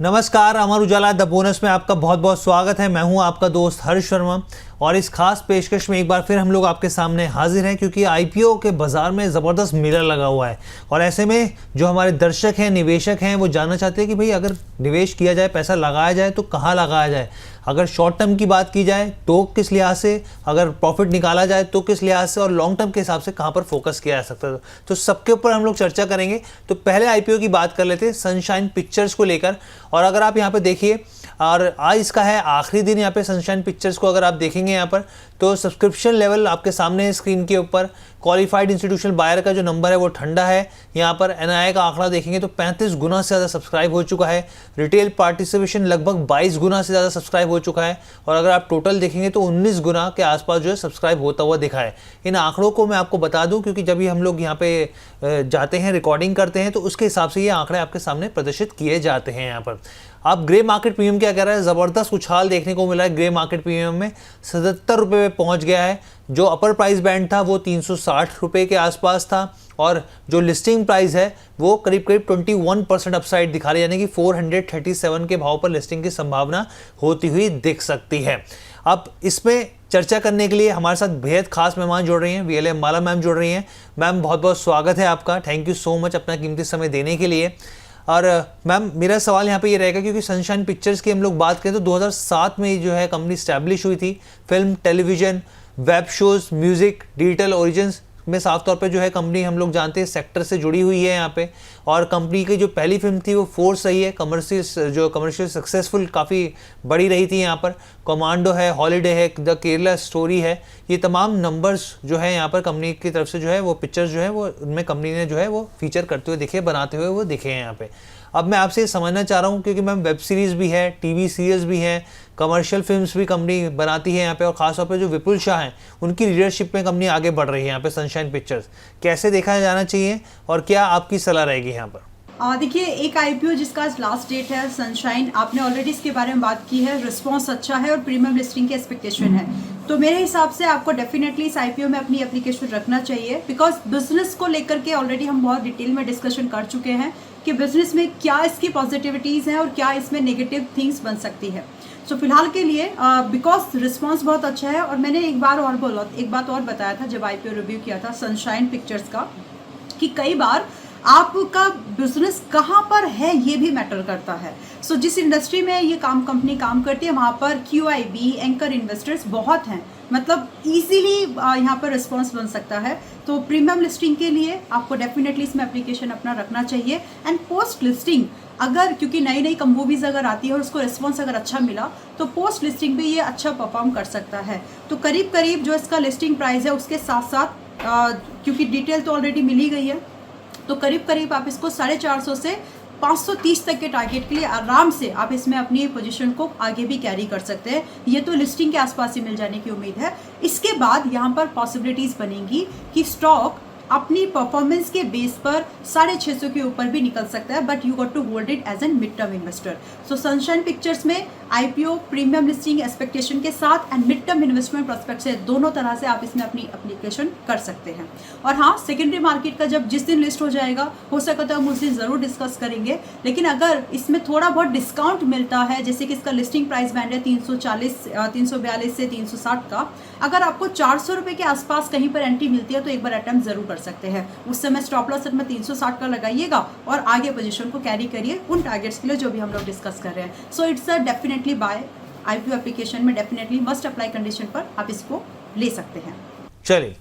नमस्कार, Amar Ujala the bonus में आपका बहुत बहुत स्वागत है। मैं हूं आपका दोस्त हर्ष शर्मा और इस खास पेशकश में एक बार फिर हम लोग आपके सामने हाजिर हैं, क्योंकि आईपीओ के बाजार में ज़बरदस्त मेला लगा हुआ है। और ऐसे में जो हमारे दर्शक हैं, निवेशक हैं, वो जानना चाहते हैं कि भाई अगर निवेश किया जाए, पैसा लगाया जाए तो कहाँ लगाया जाए। अगर शॉर्ट टर्म की बात की जाए तो किस लिहाज से, अगर प्रॉफिट निकाला जाए तो किस लिहाज से, और लॉन्ग टर्म के हिसाब से कहाँ पर फोकस किया जा सकता है। तो सबके ऊपर हम लोग चर्चा करेंगे। तो पहले आईपीओ की बात कर लेते हैं, सनशाइन पिक्चर्स को लेकर। और अगर आप यहाँ पे देखिए, और आज इसका है आखिरी दिन यहाँ पे सनशाइन पिक्चर्स को अगर आप देखेंगे यहाँ पर, तो सब्सक्रिप्शन लेवल आपके सामने है स्क्रीन के ऊपर। क्वालिफाइड इंस्टीट्यूशनल बायर का जो नंबर है वो ठंडा है। यहाँ पर एनआई का आंकड़ा देखेंगे तो 35 गुना से ज़्यादा सब्सक्राइब हो चुका है। रिटेल पार्टिसिपेशन लगभग 22 गुना से ज़्यादा सब्सक्राइब हो चुका है। और अगर आप टोटल देखेंगे तो 19 गुना के आसपास जो है सब्सक्राइब होता हुआ दिखा है। इन आंकड़ों को मैं आपको बता दूं, क्योंकि जब भी हम लोग यहाँ पे जाते हैं, रिकॉर्डिंग करते हैं, तो उसके हिसाब से ये आंकड़े आपके सामने प्रदर्शित किए जाते हैं। यहाँ पर आप ग्रे मार्केट प्रीमियम क्या कह रहा है, ज़बरदस्त उछाल देखने को मिला है। ग्रे मार्केट प्रीमियम में 77 रुपये में पहुँच गया है। जो अपर प्राइस बैंड था वो 360 रुपये के आसपास था, और जो लिस्टिंग प्राइस है वो करीब करीब 21% अपसाइड दिखा रही है, यानी कि 437 के भाव पर लिस्टिंग की संभावना होती हुई दिख सकती है। अब इसमें चर्चा करने के लिए हमारे साथ बेहद खास मेहमान जुड़ रही हैं, वीएलए माला मैम जुड़ रही हैं। मैम बहुत बहुत स्वागत है आपका, थैंक यू सो मच अपना कीमती समय देने के लिए। और मैम मेरा सवाल यहाँ पे ये रहेगा, क्योंकि सनशाइन पिक्चर्स की हम लोग बात करें तो 2007 में जो है कंपनी स्टैब्लिश हुई थी। Film, television, web shows, music, digital origins में साफ तौर पे जो है कंपनी हम लोग जानते हैं सेक्टर से जुड़ी हुई है यहाँ पे। और कंपनी की जो पहली फिल्म थी वो फोर्स रही है, कमर्शियल सक्सेसफुल काफ़ी बड़ी रही थी यहाँ पर। कमांडो है, हॉलीडे है, द केरला स्टोरी है, ये तमाम नंबर्स जो है यहाँ पर कंपनी की तरफ से जो है वो पिक्चर्स जो है वो उनमें कंपनी ने जो है वो फीचर करते हुए दिखे, बनाते हुए वो दिखे हैं यहाँ पे। अब मैं आपसे समझना चाह रहा हूँ, क्योंकि मैम वेब सीरीज़ भी है, टीवी सीरीज़ भी हैं, कमर्शियल फिल्म्स भी कंपनी बनाती है यहाँ पे, और ख़ासतौर पे जो विपुल शाह हैं उनकी लीडरशिप में कंपनी आगे बढ़ रही है यहाँ पे सनशाइन पिक्चर्स। कैसे देखा जाना चाहिए और क्या आपकी सलाह रहेगी यहाँ पर? देखिए, एक आईपीओ जिसका आज लास्ट डेट है, सनशाइन, आपने ऑलरेडी इसके बारे में बात की है। रिस्पांस अच्छा है और प्रीमियम लिस्टिंग की एक्सपेक्टेशन है, तो मेरे हिसाब से आपको डेफिनेटली इस आईपीओ में अपनी एप्लीकेशन रखना चाहिए। बिकॉज बिजनेस को लेकर के ऑलरेडी हम बहुत डिटेल में डिस्कशन कर चुके हैं कि बिजनेस में क्या इसकी पॉजिटिविटीज़ हैं और क्या इसमें नेगेटिव थिंग्स बन सकती है। सो फिलहाल के लिए बिकॉज रिस्पांस बहुत अच्छा है। और मैंने एक बात और बताया था जब आईपीओ रिव्यू किया था सनशाइन पिक्चर्स का, कि कई बार आपका बिजनेस कहाँ पर है ये भी मैटर करता है। सो जिस इंडस्ट्री में ये कंपनी काम करती है वहाँ पर QIB एंकर इन्वेस्टर्स बहुत हैं, मतलब इजीली यहाँ पर रिस्पांस बन सकता है। तो प्रीमियम लिस्टिंग के लिए आपको डेफिनेटली इसमें एप्लीकेशन अपना रखना चाहिए। एंड पोस्ट लिस्टिंग, अगर क्योंकि नई नई मूवीज़ अगर आती है और उसको रिस्पांस अगर अच्छा मिला तो पोस्ट लिस्टिंग भी ये अच्छा परफॉर्म कर सकता है। तो करीब करीब जो इसका लिस्टिंग प्राइस है उसके साथ साथ क्योंकि डिटेल तो ऑलरेडी मिल ही गई है, तो करीब करीब आप इसको 450 से 530 तक के टारगेट के लिए आराम से आप इसमें अपनी पोजीशन को आगे भी कैरी कर सकते हैं। ये तो लिस्टिंग के आसपास ही मिल जाने की उम्मीद है। इसके बाद यहाँ पर पॉसिबिलिटीज़ बनेगी कि स्टॉक अपनी परफॉर्मेंस के बेस पर 650 के ऊपर भी निकल सकता है, but you got to hold it as an mid term investor. So Sunshine Pictures में आईपीओ प्रीमियम लिस्टिंग एक्सपेक्टेशन के साथ and mid term investment prospect से दोनों तरह से आप इसमें अपनी एप्लीकेशन कर सकते हैं। और हाँ, सेकेंडरी मार्केट का जब जिस दिन लिस्ट हो जाएगा, हो सके तो हम उस दिन ज़रूर डिस्कस करेंगे। लेकिन अगर इसमें थोड़ा बहुत डिस्काउंट मिलता है, जैसे कि इसका लिस्टिंग प्राइस बैंड है 342 से 360 का, अगर आपको 400 रुपये के आसपास कहीं पर एंट्री मिलती है तो एक बार अटेम्प्ट जरूर कर सकते हैं। उस समय स्टॉप लॉस में 360 का लगाइएगा और आगे पोजीशन को कैरी करिए उन टारगेट्स के लिए जो भी हम लोग डिस्कस कर रहे हैं। So it's a definitely buy IPO application में डेफिनेटली मस्ट अप्लाई कंडीशन पर आप इसको ले सकते हैं। चलिए,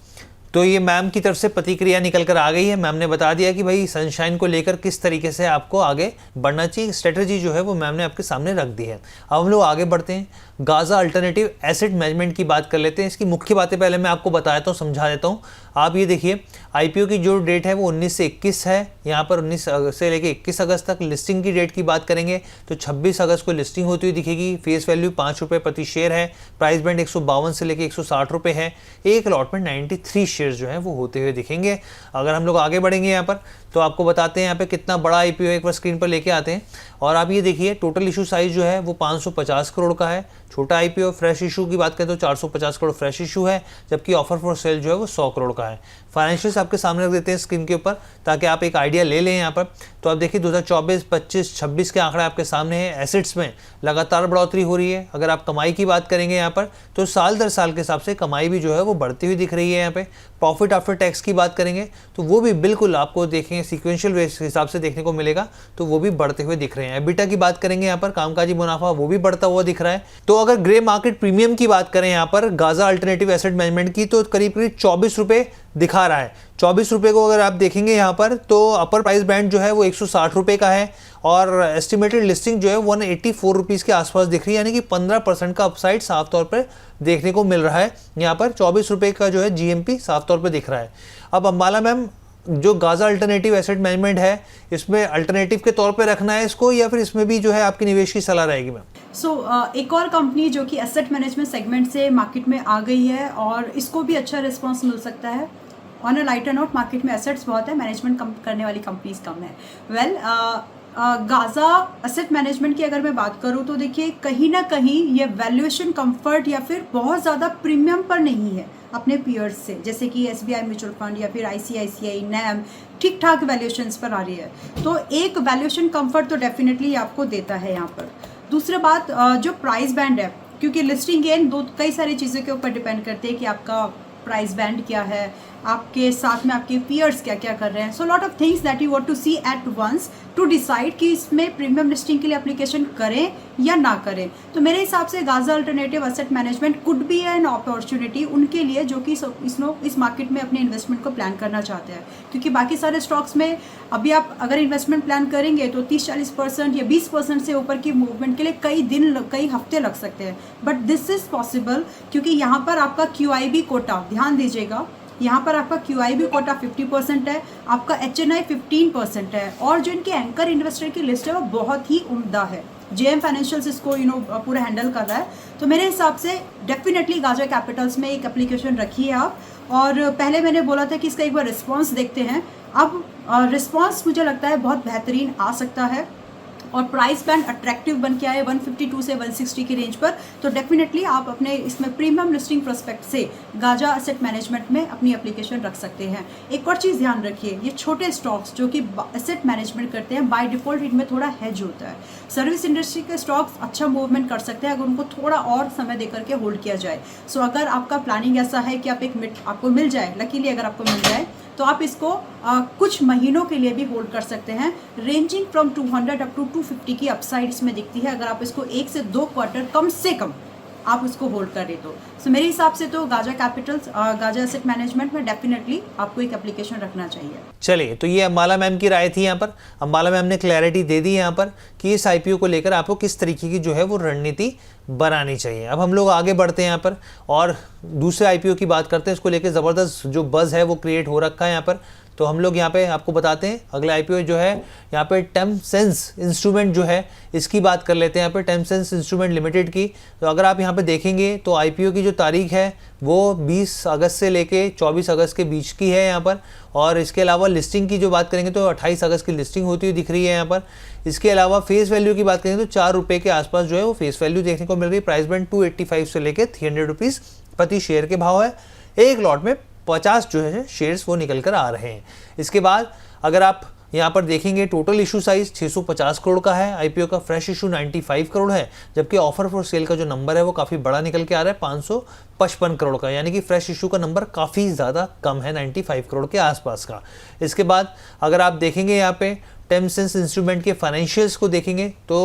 तो ये मैम की तरफ से प्रतिक्रिया निकल कर आ गई है। मैम ने बता दिया कि भाई सनशाइन को लेकर किस तरीके से आपको आगे बढ़ना चाहिए, स्ट्रेटजी जो है वो मैम ने आपके सामने रख दी है। अब हम लोग आगे बढ़ते हैं, गाजा अल्टरनेटिव एसेट मैनेजमेंट की बात कर लेते हैं। इसकी मुख्य बातें पहले मैं आपको बता देता हूँ, समझा देता हूँ। आप ये देखिए, आईपीओ की जो डेट है वो 19 से 21 है। यहाँ पर 19 से लेकर 21 अगस्त तक। लिस्टिंग की डेट की बात करेंगे तो 26 अगस्त को लिस्टिंग होती हुई दिखेगी। फेस वैल्यू 5 रुपये प्रति शेयर है। प्राइस बैंड 152 से लेकर 160 रुपये है। एक अलॉटमेंट 93 शेयर्स जो है वो होते हुए दिखेंगे। अगर हम लोग आगे बढ़ेंगे यहाँ पर तो आपको बताते हैं यहाँ पे कितना बड़ा आईपीओ एक बार स्क्रीन पर लेके आते हैं। और आप ये देखिए, टोटल इशू साइज जो है वो 550 करोड़ का है। छोटा आईपीओ। फ्रेश इशू की बात करें तो 450 करोड़ फ्रेश इशू है, जबकि ऑफर फॉर सेल जो है वो 100 करोड़ का है। फाइनेंशियल्स आपके सामने रख देते हैं स्क्रीन के ऊपर ताकि आप एक आइडिया ले लें यहाँ पर। तो आप देखिए 2024, 25, 26 के आंकड़े आपके सामने हैं। एसेट्स में लगातार बढ़ोतरी हो रही है। अगर आप कमाई की बात करेंगे यहाँ पर तो साल दर साल के हिसाब से कमाई भी जो है वो बढ़ती हुई दिख रही है यहाँ पे। प्रॉफिट आफ्टर टैक्स की बात करेंगे तो वो भी बिल्कुल आपको देखेंगे सीक्वेंशियल हिसाब से देखने को मिलेगा, तो वो भी बढ़ते हुए दिख रहे हैं। एबिटा की बात करेंगे यहाँ पर कामकाजी मुनाफा वो भी बढ़ता हुआ दिख रहा है। तो अगर ग्रे मार्केट प्रीमियम की बात करें यहाँ पर गाजा अल्टरनेटिव एसेट मैनेजमेंट की तो करीब करीब 24 रुपये दिखा रहा है। 24 रुपये को अगर आप देखेंगे यहाँ पर तो अपर प्राइस बैंड जो है वो 160 रुपये का है और एस्टिमेटेड लिस्टिंग जो है 184 रुपीज़ के आसपास दिख रही है, यानी कि 15% का अपसाइड साफ तौर पर देखने को मिल रहा है। यहाँ पर 24 रुपये का जो है जीएमपी साफ तौर पर दिख रहा है। अब अंबाला मैम जो गाजा अल्टरनेटिव एसेट मैनेजमेंट है इसमें अल्टरनेटिव के तौर पे रखना है इसको या फिर इसमें भी जो है आपकी निवेश की सलाह रहेगी मैम? एक और कंपनी जो कि एसेट मैनेजमेंट सेगमेंट से मार्केट में आ गई है और इसको भी अच्छा रिस्पांस मिल सकता है। On a lighter note, market में एसेट्स बहुत है, मैनेजमेंट करने वाली कंपनीज कम है। गाजा एसेट मैनेजमेंट की अगर मैं बात करूं तो देखिए कहीं ना कहीं ये वैल्यूएशन कंफर्ट या फिर बहुत ज़्यादा प्रीमियम पर नहीं है अपने पीयर्स से, जैसे कि एसबीआई म्यूचुअल फंड या फिर आईसीआईसीआई, नैम ठीक ठाक वैल्यूएशंस पर आ रही है। तो एक वैल्यूएशन कंफर्ट तो डेफिनेटली आपको देता है यहाँ पर। दूसरी बात जो प्राइस बैंड है, क्योंकि लिस्टिंग गेन कई सारी चीज़ों के ऊपर डिपेंड करते हैं कि आपका प्राइस बैंड क्या है, आपके साथ में आपके पीयर्स क्या क्या कर रहे हैं। So lot of things that you want to see at once to decide कि इसमें प्रीमियम लिस्टिंग के लिए एप्लीकेशन करें या ना करें। तो मेरे हिसाब से Gaza alternative asset management could be an opportunity उनके लिए जो कि इस मार्केट में अपने इन्वेस्टमेंट को प्लान करना चाहते हैं, क्योंकि बाकी सारे स्टॉक्स में अभी आप अगर इन्वेस्टमेंट प्लान करेंगे तो 30-40% या 20% से ऊपर की मूवमेंट के लिए कई हफ्ते लग सकते हैं। बट दिस इज पॉसिबल क्योंकि यहाँ पर आपका QIB कोटा, ध्यान दीजिएगा, यहाँ पर आपका QIB कोटा 50% है, आपका HNI 15% है और जो इनके एंकर इन्वेस्टर की लिस्ट है वो बहुत ही उम्दा है। JM फाइनेंशियल्स इसको पूरा हैंडल कर रहा है। तो मेरे हिसाब से डेफिनेटली गाजा कैपिटल्स में एक एप्लीकेशन रखिए आप। और पहले मैंने बोला था कि इसका एक बार रिस्पॉन्स देखते हैं। अब रिस्पॉन्स मुझे लगता है बहुत बेहतरीन आ सकता है और प्राइस बैंड अट्रैक्टिव बन के आए 152 से 160 की रेंज पर। तो डेफिनेटली आप अपने इसमें प्रीमियम लिस्टिंग प्रोस्पेक्ट से गाजा एसेट मैनेजमेंट में अपनी एप्लीकेशन रख सकते हैं। एक और चीज़ ध्यान रखिए, ये छोटे स्टॉक्स जो कि एसेट मैनेजमेंट करते हैं बाय डिफॉल्ट इनमें थोड़ा हेज होता है। सर्विस इंडस्ट्री के स्टॉक्स अच्छा मूवमेंट कर सकते हैं अगर उनको थोड़ा और समय दे करके होल्ड किया जाए। सो अगर आपका प्लानिंग ऐसा है कि आप आपको मिल जाए, लकीली अगर आपको मिल जाए तो आप इसको कुछ महीनों के लिए भी होल्ड कर सकते हैं। रेंजिंग फ्रॉम 200 अप टू 250 की अपसाइड इसमें दिखती है अगर आप इसको 1 से 2 क्वार्टर कम से कम आप उसको होल्ड करें तो। सो मेरे हिसाब से तो Gaza Capitals, Gaza asset management में डेफिनेटली आपको एक एप्लीकेशन रखना चाहिए। चलिए, तो ये अंबाला मैम की राय थी यहाँ पर। अंबाला मैम ने क्लैरिटी दे दी यहाँ पर कि इस आईपीओ को लेकर आपको किस तरीके की जो है वो रणनीति बनानी चाहिए। अब हम लोग आगे बढ़ते हैं यहाँ पर और दूसरे आईपीओ की बात करते हैं। इसको लेकर ज़बरदस्त जो बज़ है वो क्रिएट हो रखा है यहाँ पर। तो हम लोग यहाँ पे आपको बताते हैं अगला आईपीओ जो है यहाँ पे टेमसेंस इंस्ट्रूमेंट जो है इसकी बात कर लेते हैं यहाँ पे, टेमसेंस इंस्ट्रूमेंट लिमिटेड की। तो अगर आप यहाँ पे देखेंगे तो आईपीओ की जो तारीख है वो 20 अगस्त से लेके 24 अगस्त के बीच की है यहाँ पर। और इसके अलावा लिस्टिंग की जो बात करेंगे तो 28 अगस्त की लिस्टिंग होती हुई दिख रही है यहाँ पर। इसके अलावा फेस वैल्यू की बात करेंगे तो 4 रुपये के आसपास जो है वो फेस वैल्यू देखने को मिल रही है। प्राइस बैंड 285 से लेकर 300 रुपीज़ प्रति शेयर के भाव है। एक लॉट में 50 जो है शेयर्स वो निकल कर आ रहे हैं। इसके बाद अगर आप यहाँ पर देखेंगे टोटल इशू साइज 650 करोड़ का है। आईपीओ का फ्रेश इशू 95 करोड़ है, जबकि ऑफर फॉर सेल का जो नंबर है वो काफ़ी बड़ा निकल के आ रहा है 555 करोड़ का, यानी कि फ्रेश इशू का नंबर काफ़ी ज़्यादा कम है 95 करोड़ के आसपास का। इसके बाद अगर आप देखेंगे यहाँ पे टेमसेंस इंस्ट्रूमेंट के फाइनेंशियल्स को देखेंगे तो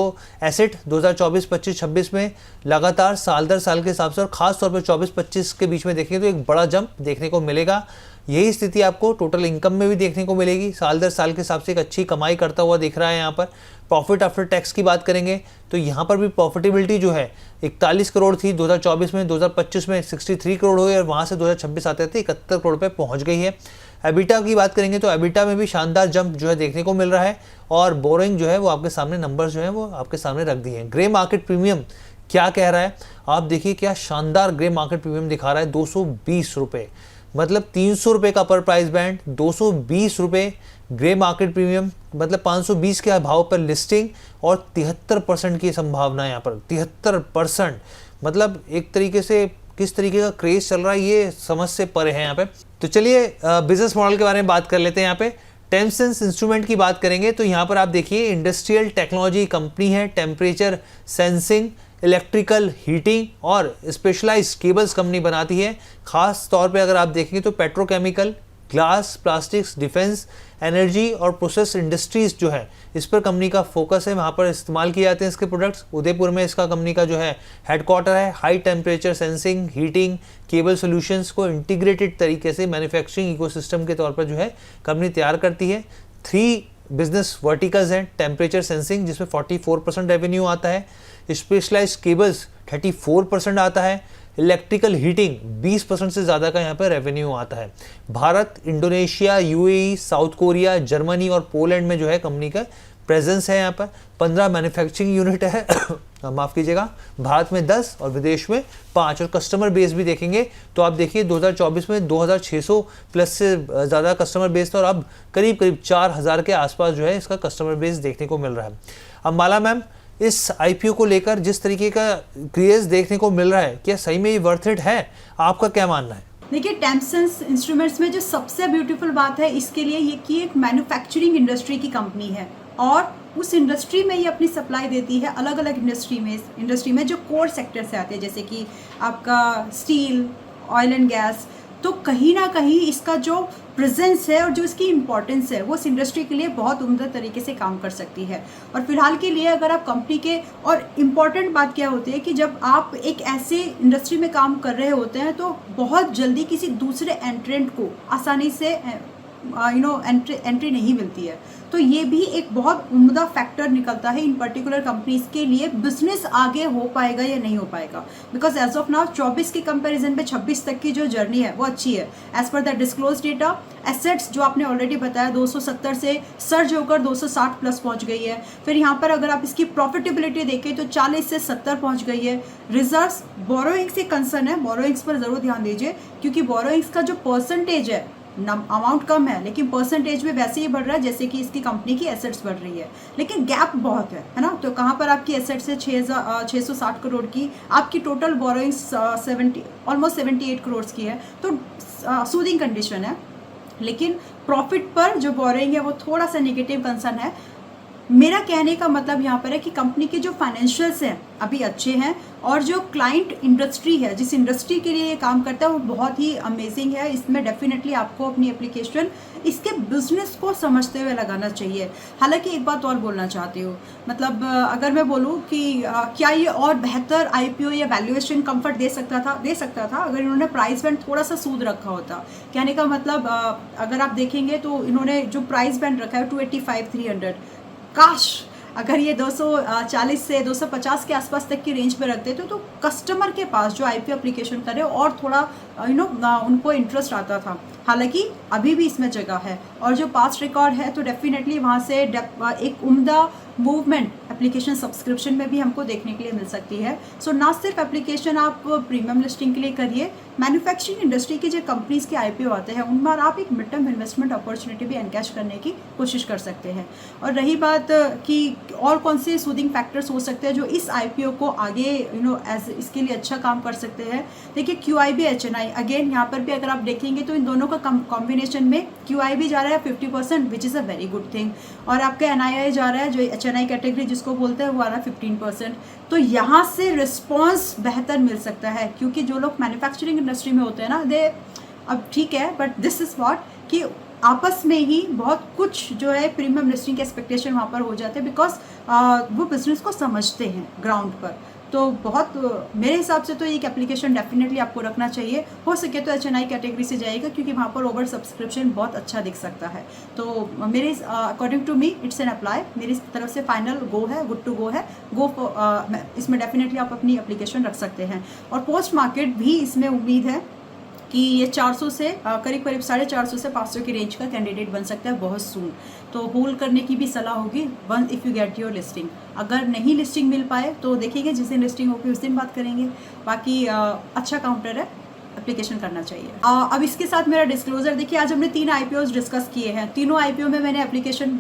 एसेट 2024, 25, 26 में लगातार साल दर साल के हिसाब से और ख़ास तौर पर 24-25 के बीच में देखेंगे तो एक बड़ा जंप देखने को मिलेगा। यही स्थिति आपको टोटल इनकम में भी देखने को मिलेगी। साल दर साल के हिसाब से एक अच्छी कमाई करता हुआ दिख रहा है यहाँ पर। प्रॉफिट आफ्टर टैक्स की बात करेंगे तो यहाँ पर भी प्रॉफिटेबिलिटी जो है 41 करोड़ थी 2024 में, 2025 में 63 करोड़ हुई और वहाँ से 2026 आते थे 71 करोड़ पे पहुँच गई है। एबिटा की बात करेंगे तो एबिटा में भी शानदार जंप जो है देखने को मिल रहा है और बोरिंग जो है वो आपके सामने नंबर्स जो है वो आपके सामने रख दिए हैं। ग्रे मार्केट प्रीमियम क्या कह रहा है आप देखिए, क्या शानदार ग्रे मार्केट प्रीमियम दिखा रहा है 220 रुपये, मतलब 300 रुपये का पर प्राइस बैंड, 220 रुपये ग्रे मार्केट प्रीमियम, मतलब 520 के भाव पर लिस्टिंग और 73% की संभावना यहाँ पर 73%, मतलब एक तरीके से किस तरीके का क्रेज चल रहा है ये समझ से परे है यहाँ पे। तो चलिए बिजनेस मॉडल के बारे में बात कर लेते हैं। यहाँ पे टेमसेंस इंस्ट्रूमेंट की बात करेंगे तो यहाँ पर आप देखिए इंडस्ट्रियल टेक्नोलॉजी कंपनी है, टेम्परेचर सेंसिंग, इलेक्ट्रिकल हीटिंग और स्पेशलाइज्ड केबल्स कंपनी बनाती है। खास तौर पे अगर आप देखेंगे तो petrochemical, glass, plastics, defence, energy और प्रोसेस इंडस्ट्रीज जो है इस पर कंपनी का फोकस है, वहाँ पर इस्तेमाल किए जाते हैं इसके प्रोडक्ट्स। उदयपुर में इसका कंपनी का जो है हेडक्वार्टर है। High temperature sensing, heating, cable solutions को इंटीग्रेटेड तरीके से मैन्युफैक्चरिंग इकोसिस्टम के तौर पर जो है कंपनी तैयार करती है। 3 बिजनेस वर्टिकल्स हैं। टेम्परेचर सेंसिंग जिसमें 44% रेवेन्यू आता है, स्पेशलाइज्ड केबल्स 34% आता है, इलेक्ट्रिकल हीटिंग 20% से ज़्यादा का यहाँ पर रेवेन्यू आता है। Bharat, Indonesia, UAE, south Korea, Germany और पोलैंड में जो है कंपनी का प्रेजेंस है। यहाँ पर 15 मैन्युफैक्चरिंग यूनिट है माफ़ कीजिएगा, भारत में 10 और विदेश में 5। और कस्टमर बेस भी देखेंगे तो आप देखिए 2024 में 2600 प्लस से ज़्यादा कस्टमर बेस था और अब करीब 4000 के आसपास जो है इसका कस्टमर बेस देखने को मिल रहा है। अंबाला मैम, इस आईपीओ को लेकर जिस तरीके का क्रेज देखने को मिल रहा है, क्या सही में ये वर्थ इट है? आपका क्या मानना है? देखिए, टेमसेंस इंस्ट्रूमेंट्स में जो सबसे ब्यूटीफुल बात है इसके लिए ये कि एक मैन्युफैक्चरिंग इंडस्ट्री की कंपनी है और उस इंडस्ट्री में ये अपनी सप्लाई देती है अलग अलग इंडस्ट्री में जो कोर सेक्टर से आते हैं, जैसे कि आपका स्टील, ऑयल एंड गैस। तो कहीं ना कहीं इसका जो प्रेजेंस है और जो इसकी इम्पोर्टेंस है वो इस इंडस्ट्री के लिए बहुत उम्दा तरीके से काम कर सकती है। और फिलहाल के लिए अगर आप कंपनी के, और इम्पॉर्टेंट बात क्या होती है कि जब आप एक ऐसे इंडस्ट्री में काम कर रहे होते हैं तो बहुत जल्दी किसी दूसरे एंट्रेंट को आसानी से एंट्री नहीं मिलती है। तो ये भी एक बहुत उम्दा फैक्टर निकलता है इन पर्टिकुलर कंपनीज के लिए, बिजनेस आगे हो पाएगा या नहीं हो पाएगा। बिकॉज एज ऑफ नाउ 24 के कंपैरिजन पे 26 तक की जो जर्नी है वो अच्छी है। As per the disclose data, assets जो आपने ऑलरेडी बताया 270 से सर्ज होकर 260 प्लस पहुंच गई है। फिर यहाँ पर अगर आप इसकी प्रॉफिटेबिलिटी देखें तो 40 से 70 पहुंच गई है। रिजर्व्स, बोरोइंग्स से कंसर्न है, बोरोइंग्स पर जरूर ध्यान दीजिए क्योंकि बोरोइंग्स का जो परसेंटेज है, अमाउंट कम है लेकिन परसेंटेज में वैसे ही बढ़ रहा है जैसे कि इसकी कंपनी की एसेट्स बढ़ रही है, लेकिन गैप बहुत है ना। तो कहाँ पर आपकी एसेट्स है 660 करोड़ की, आपकी टोटल बोरोइंग्स ऑलमोस्ट 78 करोड़ की है, तो सूदिंग कंडीशन है। लेकिन प्रॉफिट पर जो बोरोइंग है वो थोड़ा सा नेगेटिव कंसर्न है। मेरा कहने का मतलब यहाँ पर है कि कंपनी के जो फाइनेंशियल्स हैं अभी अच्छे हैं और जो क्लाइंट इंडस्ट्री है, जिस इंडस्ट्री के लिए ये काम करता है वो बहुत ही अमेजिंग है। इसमें डेफिनेटली आपको अपनी एप्लीकेशन इसके बिजनेस को समझते हुए लगाना चाहिए। हालांकि एक बात और बोलना चाहती हूँ, मतलब अगर मैं बोलूँ कि क्या ये और बेहतर आईपीओ या वैल्यूएशन कंफर्ट दे सकता था अगर इन्होंने प्राइस बैंड थोड़ा सा सूद रखा होता। कहने का मतलब अगर आप देखेंगे तो इन्होंने जो प्राइस बैंड रखा है 285-300, काश अगर ये 240 से 250 के आसपास तक की रेंज में रखते तो कस्टमर के पास जो आईपीओ एप्लीकेशन करे और थोड़ा उनको इंटरेस्ट आता था। हालांकि अभी भी इसमें जगह है और जो पास्ट रिकॉर्ड है तो डेफिनेटली वहाँ से एक उम्दा मूवमेंट एप्लीकेशन सब्सक्रिप्शन में भी हमको देखने के लिए मिल सकती है। सो ना सिर्फ एप्लीकेशन आप प्रीमियम लिस्टिंग के लिए करिए, मैन्युफैक्चरिंग इंडस्ट्री की जो कंपनीज के आईपीओ आते हैं उनमें आप एक मिड टर्म इन्वेस्टमेंट अपॉर्चुनिटी भी एनकैश करने की कोशिश कर सकते हैं। और रही बात कि और कौन से सूदिंग फैक्टर्स हो सकते हैं जो इस आईपीओ को आगे एज इसके लिए अच्छा काम कर सकते हैं। देखिए, QIB HNI, अगेन यहाँ पर भी अगर आप देखेंगे तो इन दोनों का कॉम्बिनेशन में QIB जा रहा है 50%, which is a very good thing, और आपका NII जा रहा है जो HNI कैटेगरी जिसको बोलते हैं वो आ रहा है 15%। तो यहाँ से रिस्पॉन्स बेहतर मिल सकता है क्योंकि जो लोग मैन्युफैक्चरिंग इंडस्ट्री में होते हैं ना, दे अब ठीक है बट दिस इज़ व्हाट कि आपस में ही बहुत कुछ जो है प्रीमियम लिस्टिंग के एक्सपेक्टेशन वहाँ पर हो जाते हैं बिकॉज वो बिजनेस को समझते हैं ग्राउंड पर। तो बहुत मेरे हिसाब से तो एक एप्लीकेशन डेफिनेटली आपको रखना चाहिए। हो सके तो HNI कैटेगरी से जाइएगा क्योंकि वहाँ पर ओवर सब्सक्रिप्शन बहुत अच्छा दिख सकता है। तो मेरे according to me it's an apply, मेरी तरफ से फाइनल गो है, गुड टू गो है, इसमें डेफिनेटली आप अपनी एप्लीकेशन रख सकते हैं। और पोस्ट मार्केट भी इसमें उम्मीद है कि ये 400 से करीब 450 से 500 की रेंज का कैंडिडेट बन सकता है बहुत सून। तो होल्ड करने की भी सलाह होगी one if you get your listing. अगर नहीं लिस्टिंग मिल पाए तो देखेंगे जिस दिन लिस्टिंग होगी उस दिन बात करेंगे। बाकी अच्छा काउंटर है, एप्लीकेशन करना चाहिए। अब इसके साथ मेरा डिस्क्लोजर देखिए, आज हमने 3 IPOs डिस्कस किए हैं। तीनों IPO में मैंने एप्लीकेशन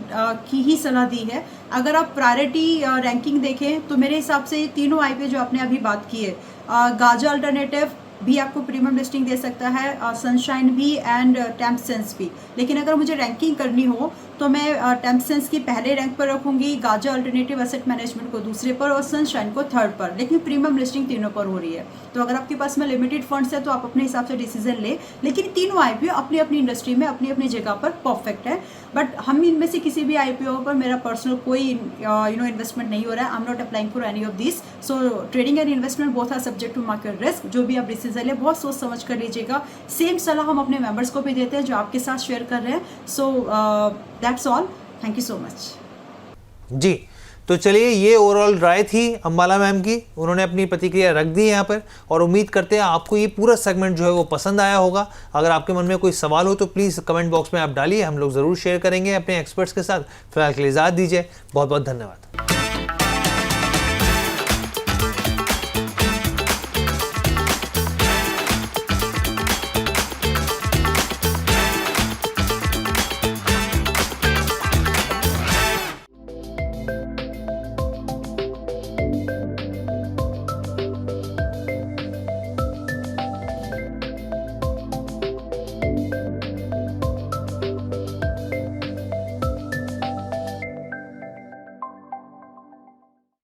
की ही सलाह दी है। अगर आप प्रायोरिटी रैंकिंग देखें तो मेरे हिसाब से ये तीनों IPO जो आपने अभी बात की है, गाजा अल्टरनेटिव भी आपको प्रीमियम लिस्टिंग दे सकता है, सनशाइन भी एंड टेम्पसेंस भी। लेकिन अगर मुझे रैंकिंग करनी हो तो मैं टेम्पसेंस की पहले रैंक पर रखूंगी, गाजा अल्टरनेटिव एसेट मैनेजमेंट को दूसरे पर और सनशाइन को थर्ड पर, लेकिन प्रीमियम लिस्टिंग तीनों पर हो रही है। तो अगर आपके पास में लिमिटेड फंड्स है तो आप अपने हिसाब से डिसीजन ले, लेकिन तीनों IPO अपनी अपनी इंडस्ट्री में अपनी अपनी जगह पर परफेक्ट है। बट हम इनमें से किसी भी IPO पर मेरा पर्सनल कोई इन्वेस्टमेंट नहीं हो रहा है। I am not applying for any of this. So trading and investment both are subject to market risk. जो भी आप डिसीजन ले बहुत सोच समझ कर लीजिएगा। सेम सलाह हम अपने मेंबर्स को भी देते हैं जो आपके साथ शेयर कर रहे हैं। So that's all, thank you so much ji. तो चलिए, ये ओवरऑल राय थी अंबाला मैम की, उन्होंने अपनी प्रतिक्रिया रख दी यहाँ पर, और उम्मीद करते हैं आपको ये पूरा सेगमेंट जो है वो पसंद आया होगा। अगर आपके मन में कोई सवाल हो तो प्लीज़ कमेंट बॉक्स में आप डालिए, हम लोग ज़रूर शेयर करेंगे अपने एक्सपर्ट्स के साथ। फिलहाल के लिए इजाज़त दीजिए, बहुत बहुत धन्यवाद।